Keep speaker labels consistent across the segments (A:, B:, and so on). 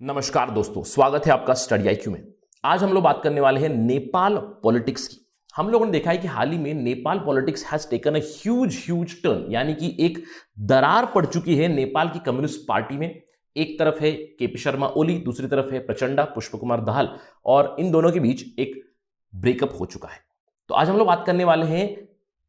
A: नमस्कार दोस्तों, स्वागत है आपका स्टडी IQ में। आज हम लोग बात करने वाले हैं नेपाल पॉलिटिक्स की। हम लोगों ने देखा है कि हाल ही में Nepal politics has taken a huge turn, यानी कि एक दरार पड़ चुकी है नेपाल की कम्युनिस्ट पार्टी में। एक तरफ है केपी शर्मा ओली, दूसरी तरफ है प्रचंडा पुष्पकुमार दाहाल, और इन दोनों के बीच एक ब्रेकअप हो चुका है। तो आज हम लोग बात करने वाले हैं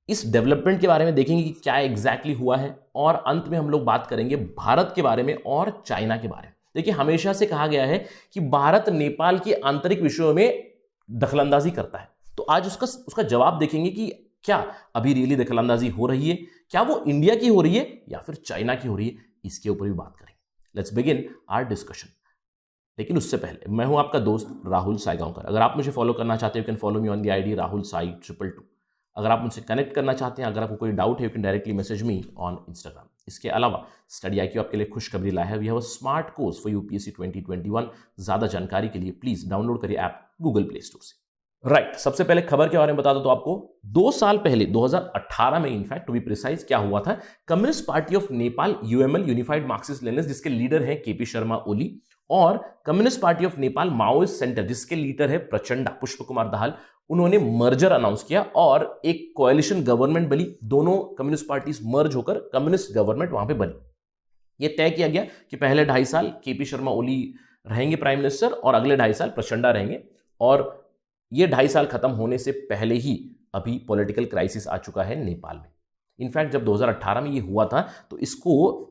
A: इस डेवलपमेंट के बारे में, देखेंगे कि क्या एग्जैक्टली हुआ है, और अंत में हम लोग बात करेंगे भारत के बारे में और चाइना के बारे में। देखिए, हमेशा से कहा गया है कि भारत नेपाल के आंतरिक विषयों में दखलंदाजी करता है। तो आज उसका जवाब देखेंगे कि क्या अभी रियली दखलंदाजी हो रही है, क्या वो इंडिया की हो रही है या फिर चाइना की हो रही है, इसके ऊपर भी बात करेंगे। Let's begin our discussion. लेकिन उससे पहले, मैं हूं आपका दोस्त राहुल साईगांवकर। अगर आप मुझे फॉलो करना चाहते हो, you can follow me on the ID Rahul Sai 222। अगर आप मुझसे कनेक्ट करना चाहते हैं, अगर आपको कोई डाउट है, you can directly message me on Instagram. इसके अलावा स्टडी IQ आपके लिए खुशखबरी लाया है। We have a smart course for UPSC 2021। ज्यादा जानकारी के लिए प्लीज डाउनलोड करिए ऐप गूगल प्ले स्टोर से। राइट, सबसे पहले खबर के बारे में बता दो तो आपको 2 साल पहले 2018 में, इनफैक्ट टू बी प्रिसाइज, क्या हुआ था। Communist party of Nepal UML, unified Marxist Leninist, जिसके लीडर हैं केपी शर्मा ओली, और communist party of Nepal Maoist centre, जिसके लीडर है प्रचंडा पुष्पकुमार दाहाल, उन्होंने मर्जर अनाउंस किया और एक कोएलिशन गवर्नमेंट बनी। दोनों कम्युनिस्ट पार्टीज मर्ज होकर कम्युनिस्ट गवर्नमेंट वहां पे बनी। यह तय किया गया कि पहले 2.5 साल केपी शर्मा ओली रहेंगे प्राइम मिनिस्टर और अगले 2.5 साल प्रचंडा रहेंगे। और ये 2.5 साल खत्म होने से पहले ही अभी पॉलिटिकल क्राइसिस आ चुका है नेपाल में। इनफैक्ट जब 2018 में ये हुआ था तो इसको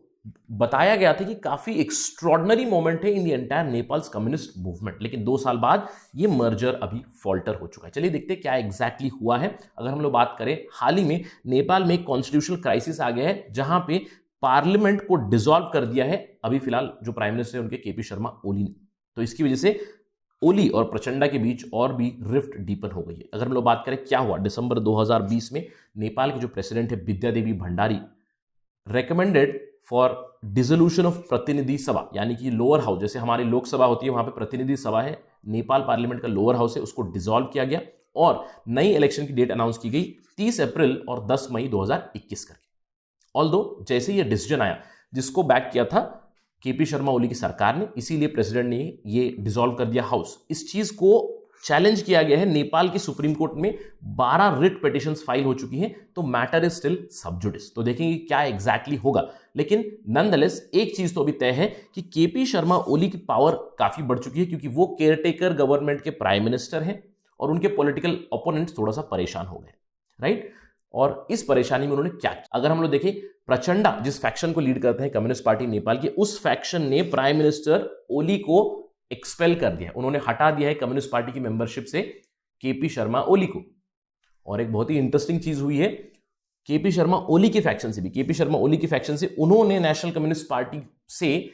A: बताया गया था कि काफी एक्स्ट्रॉर्डनरी मोमेंट है in the entire Nepals communist movement. लेकिन 2 साल बाद ये मर्जर अभी फॉल्टर हो चुका है। चलिए देखते हैं क्या एग्जैक्टली हुआ है। अगर हम लोग बात करें, हाल ही में नेपाल में एक कॉन्स्टिट्यूशनल क्राइसिस आ गया है, जहां पे पार्लियामेंट को डिसॉल्व कर दिया है अभी फिलहाल जो प्राइम मिनिस्टर है उनके केपी शर्मा ओली ने। तो इसकी वजह से ओली और प्रचंडा के बीच और भी रिफ्ट डीपन हो गई है। अगर हम लोग बात करें क्या हुआ, दिसंबर 2020 में नेपाल के जो प्रेसिडेंट है Vidya Devi Bhandari recommended for dissolution of Pratinidhi Sabha, यानी कि लोअर हाउस, जैसे हमारी लोकसभा होती है वहां पे प्रतिनिधि सभा है, नेपाल पार्लियामेंट का लोअर हाउस है, उसको डिसॉल्व किया गया और नई इलेक्शन की डेट अनाउंस की गई 30 अप्रैल और 10 मई 2021 करके। ऑल्दो जैसे ये डिसीजन आया, जिसको बैक किया था केपी शर्मा ओली की सरकार ने, इसीलिए प्रेसिडेंट ने ये डिसॉल्व कर दिया हाउस। इस चीज को चैलेंज किया गया है नेपाल की सुप्रीम कोर्ट में। 12 रिट पिटिशंस फाइल हो चुकी हैं, तो मैटर इज स्टिल सब जुडिस। तो देखेंगे क्या एग्जैक्टली होगा। लेकिन नॉनदलेस एक चीज तो अभी तय है कि केपी शर्मा ओली की पावर काफी बढ़ चुकी है, क्योंकि वो केयरटेकर गवर्नमेंट के प्राइम मिनिस्टर हैं और उनके पॉलिटिकल ओपोनेंट्स थोड़ा सा परेशान हो गए, राइट। और इस परेशानी में उन्होंने क्या किया, अगर हम लोग देखें, प्रचंडा जिस फैक्शन को लीड करते हैं कम्युनिस्ट पार्टी नेपाल की, उस फैक्शन ने प्राइम मिनिस्टर ओली को एक्सपेल कर दिया। उन्होंने हटा दिया है कम्युनिस्ट पार्टी की मेंबरशिप से केपी शर्मा ओली को। और एक बहुत ही इंटरेस्टिंग चीज हुई है केपी शर्मा ओली के फैक्शन से भी, केपी शर्मा ओली के फैक्शन से उन्होंने नेशनल कम्युनिस्ट पार्टी से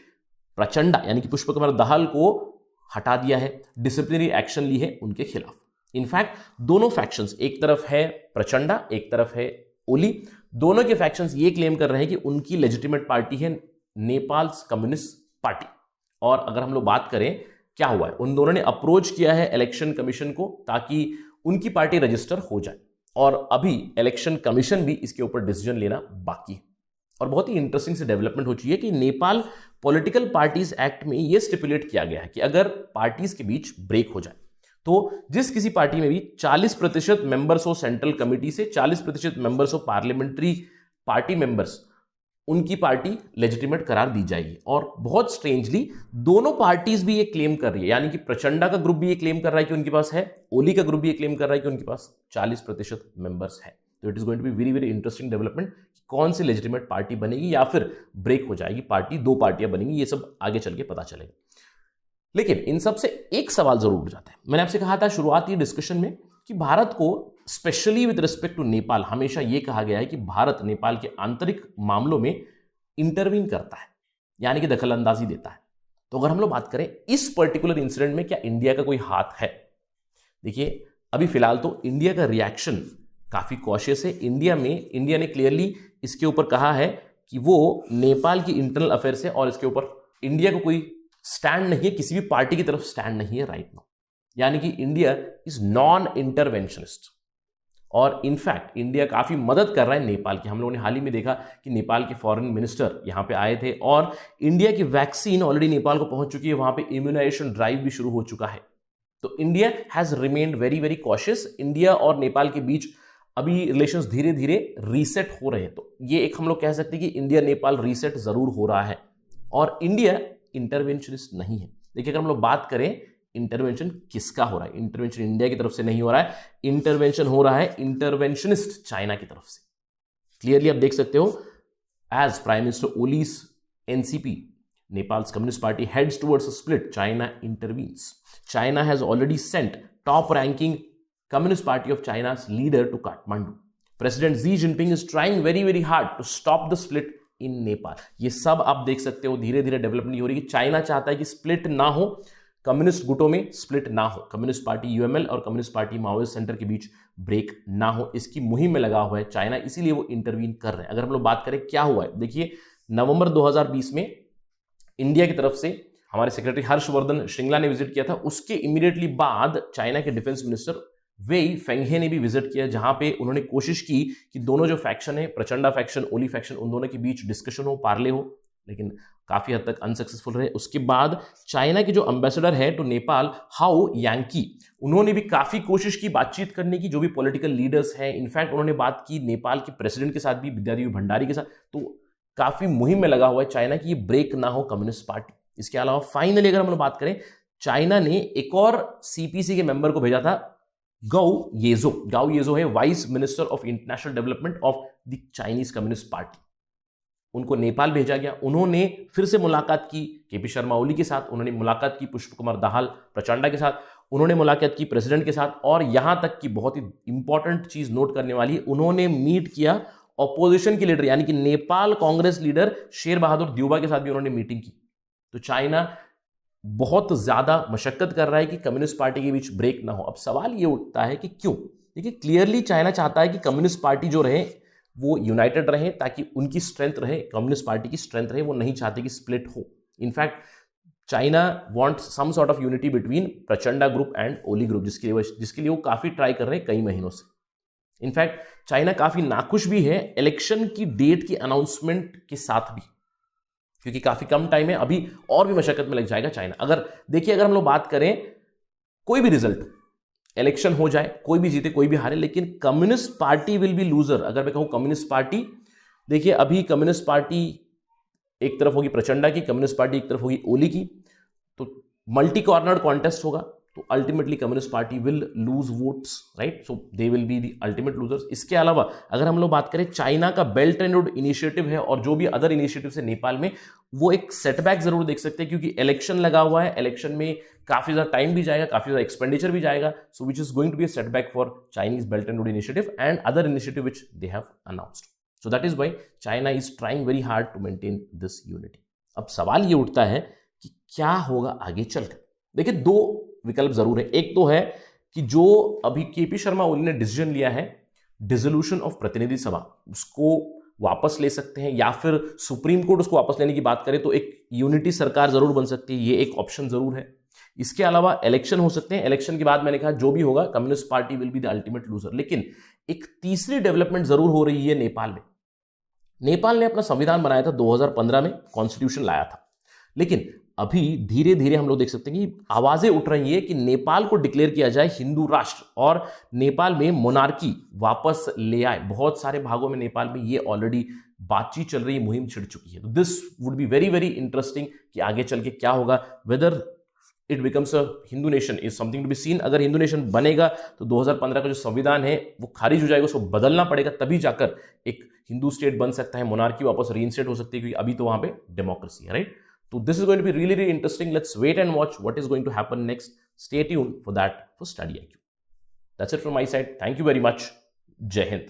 A: प्रचंडा यानी कि पुष्पकुमार दाहाल को हटा दिया है, डिसिप्लिनरी एक्शन ली है उनके खिलाफ। इनफैक्ट दोनों फैक्शंस, एक तरफ है प्रचंडा, एक तरफ है ओली, दोनों के फैक्शंस ये क्लेम कर रहे हैं कि उनकी लेजिटिमेट पार्टी है नेपाल कम्युनिस्ट पार्टी। और अगर हम लोग बात करें क्या हुआ है, उन दोनों ने अप्रोच किया है इलेक्शन कमीशन को ताकि उनकी पार्टी रजिस्टर हो जाए, और अभी इलेक्शन कमीशन भी इसके ऊपर डिसीजन लेना बाकी है। और बहुत ही इंटरेस्टिंग से डेवलपमेंट हो चुकी है कि नेपाल पॉलिटिकल पार्टीज एक्ट में यह स्टिपुलेट किया गया है कि अगर पार्टीज के बीच ब्रेक हो जाए तो जिस किसी पार्टी में भी 40% मेंबर्स हो सेंट्रल कमिटी से, 40% मेंबर्स हो पार्लियामेंट्री पार्टी मेंबर्स, उनकी पार्टी लेजिटिमेट करार दी जाएगी। और बहुत स्ट्रेंजली दोनों पार्टीज भी ये क्लेम कर रही है, यानी कि प्रचंडा का ग्रुप भी ये क्लेम कर रहा है कि उनके पास है, ओली का ग्रुप भी ये क्लेम कर रहा है कि उनके पास 40% मेंबर्स है। तो it is going to be very very interesting development, कौन सी लेजिटिमेट पार्टी बनेगी या फिर ब्रेक हो जाएगी पार्टी, 2 पार्टियां बनेंगी, ये सब आगे चल के पता चलेगा। लेकिन इन सब से एक सवाल जरूर उठ जाता है। मैंने आपसे कहा था शुरुआती डिस्कशन में कि भारत को specially with respect to Nepal हमेशा यह कहा गया है कि भारत नेपाल के आंतरिक मामलों में इंटरवीन करता है, यानी कि दखल अंदाजी देता है। तो अगर हम लोग बात करें इस पर्टिकुलर इंसिडेंट में क्या इंडिया का कोई हाथ है, देखिए अभी फिलहाल तो इंडिया का रिएक्शन काफी कॉशियस है। इंडिया ने क्लियरली इसके ऊपर कहा है कि वो नेपाल की इंटरनल अफेयर्स है और इसके ऊपर इंडिया को कोई स्टैंड नहीं है, किसी भी पार्टी की तरफ स्टैंड नहीं है राइट नाउ, यानी कि इंडिया इज नॉन इंटरवेंशनिस्ट। और इनफैक्ट इंडिया काफी मदद कर रहा है नेपाल की। हम लोगों ने हाल ही में देखा कि नेपाल के फॉरेन मिनिस्टर यहां पे आए थे और इंडिया की वैक्सीन ऑलरेडी नेपाल को पहुंच चुकी है, वहां पे इम्यूनाइजेशन ड्राइव भी शुरू हो चुका है। तो India has remained very very cautious. India और नेपाल के बीच अभी रिलेशंस धीरे धीरे रीसेट हो रहे हैं। तो ये एक हम लोग कह सकते हैं कि इंडिया नेपाल रीसेट जरूर हो रहा है और इंडिया इंटरवेंशनिस्ट नहीं है। देखिए, अगर हम लोग बात करें इंटरवेंशन किसका हो रहा है, इंटरवेंशन इंडिया की तरफ से नहीं हो रहा है, इंटरवेंशन हो रहा है इंटरवेंशनिस्ट चाइना की तरफ से। क्लियरली आप देख सकते हो, as prime minister Oli's NCP, Nepal's Communist Party, heads towards a split, China intervenes. China has already sent top-ranking Communist Party of China's leader to Kathmandu. President Xi Jinping is trying very, very hard to stop the split in Nepal. ये सब आप देख सकते हो, धीरे धीरे development हो रही है कि चाइना चाहता है कि स्प्लिट ना हो, कम्युनिस्ट गुटों में स्प्लिट ना हो, कम्युनिस्ट पार्टी यूएमएल और कम्युनिस्ट पार्टी माओइस्ट सेंटर के बीच ब्रेक ना हो, इसकी मुहिम में लगा हुआ है चाइना, इसीलिए वो इंटरवीन कर रहे हैं। अगर हम लोग बात करें क्या हुआ है, देखिए नवंबर 2020 में इंडिया की तरफ से हमारे सेक्रेटरी हर्षवर्धन श्रिंगला ने विजिट किया था। उसके इमीडिएटली बाद चाइना के डिफेंस मिनिस्टर वेई फेंघे ने भी विजिट किया, जहां पे उन्होंने कोशिश की कि दोनों जो फैक्शन है, प्रचंडा फैक्शन, ओली फैक्शन, उन दोनों के बीच डिस्कशन हो, पार्ले हो, लेकिन काफी हद तक अनसक्सेसफुल रहे। उसके बाद चाइना के जो एम्बेसडर है टू नेपाल, हाउ यांकी, उन्होंने भी काफी कोशिश की बातचीत करने की, जो भी पॉलिटिकल लीडर्स हैं। इनफैक्ट उन्होंने बात की नेपाल के प्रेसिडेंट के साथ भी, विद्यादेवी भंडारी के साथ। तो काफी मुहिम में लगा हुआ है चाइना की ब्रेक ना हो कम्युनिस्ट पार्टी। इसके अलावा फाइनली अगर हम लोग बात करें, चाइना ने एक और सीपीसी के मेंबर को भेजा था, गाओ येजो है vice minister of international development of the Chinese communist party. उनको नेपाल भेजा गया। उन्होंने फिर से मुलाकात की केपी शर्मा ओली के साथ, उन्होंने मुलाकात की पुष्प कुमार दाहाल प्रचंडा के साथ, उन्होंने मुलाकात की प्रेसिडेंट के साथ, और यहां तक कि बहुत ही इंपॉर्टेंट चीज नोट करने वाली है, उन्होंने मीट किया ऑपोजिशन के लीडर यानी कि नेपाल कांग्रेस लीडर शेर बहादुर देउबा के साथ भी उन्होंने मीटिंग की। तो चाइना बहुत ज्यादा मशक्कत कर रहा है कि कम्युनिस्ट पार्टी के बीच ब्रेक ना हो। अब सवाल ये उठता है कि क्यों? देखिए, क्लियरली चाइना चाहता है कि कम्युनिस्ट पार्टी जो रहे वो यूनाइटेड रहे, ताकि उनकी स्ट्रेंथ रहे, कम्युनिस्ट पार्टी की स्ट्रेंथ रहे। वो नहीं चाहते कि स्प्लिट हो। In fact China wants some sort of unity between Prachanda group and Oli group, जिसके लिए वो काफी ट्राई कर रहे हैं कई महीनों से। इनफैक्ट चाइना काफी नाखुश भी है इलेक्शन की डेट की अनाउंसमेंट के साथ भी, क्योंकि काफी कम टाइम है, अभी और भी मशक्कत में लग जाएगा चाइना। अगर हम लोग बात करें, कोई भी रिजल्ट, इलेक्शन हो जाए, कोई भी जीते कोई भी हारे, लेकिन communist party will be loser. अगर मैं कहूं कम्युनिस्ट पार्टी, देखिए अभी कम्युनिस्ट पार्टी एक तरफ होगी प्रचंडा की, कम्युनिस्ट पार्टी एक तरफ होगी ओली की, तो मल्टी कॉर्नर कॉन्टेस्ट होगा। तो ultimately communist party will lose votes, right? So they will be the ultimate losers. इसके अलावा अगर हम लोग बात करें, चाइना का बेल्ट एंड रोड इनिशिएटिव है और जो भी अदर इनिशिएटिव है नेपाल में, वो एक सेटबैक जरूर देख सकते हैं, क्योंकि इलेक्शन लगा हुआ है। इलेक्शन में काफी ज्यादा टाइम भी जाएगा, काफी ज्यादा एक्सपेंडिचर भी जाएगा। So which is going to be a setback for Chinese belt and road initiative and other initiative which they have announced. So that is why China is trying very hard to maintain this unity. अब सवाल ये उठता है कि क्या होगा आगे चलकर। देखिए, दो विकल्प जरूर है। एक तो है कि जो अभी केपी शर्मा ओली ने डिसीजन लिया है, डिसोल्यूशन ऑफ प्रतिनिधि सभा, उसको वापस ले सकते हैं, या फिर सुप्रीम कोर्ट उसको वापस लेने की बात करे तो एक यूनिटी सरकार जरूर बन सकती है। ये एक ऑप्शन जरूर है। इसके अलावा इलेक्शन हो सकते हैं। इलेक्शन के बाद मैंने कहा जो भी होगा, communist party will be the ultimate loser. लेकिन एक तीसरी डेवलपमेंट जरूर हो रही है नेपाल में। नेपाल ने अपना संविधान बनाया था 2015 में, कॉन्स्टिट्यूशन लाया था, लेकिन अभी धीरे धीरे हम लोग देख सकते हैं कि आवाजें उठ रही है कि नेपाल को डिक्लेयर किया जाए हिंदू राष्ट्र और नेपाल में मोनार्की वापस ले आए। बहुत सारे भागों में नेपाल में ये ऑलरेडी बातचीत चल रही है, मुहिम छिड़ चुकी है। तो this would be very very interesting कि आगे चल के क्या होगा, whether it becomes a Hindu nation is something to be seen. अगर हिंदू नेशन बनेगा तो 2015 का जो संविधान है वो खारिज हो जाएगा, उसको बदलना पड़ेगा, तभी जाकर एक हिंदू स्टेट बन सकता है, मोनार्की वापस रीइंस्टेट हो सकती है, क्योंकि अभी तो वहां पे डेमोक्रेसी है, right? So this is going to be really, really interesting. Let's wait and watch what is going to happen next. Stay tuned for that for Study IQ. That's it from my side. Thank you very much. Jai Hind.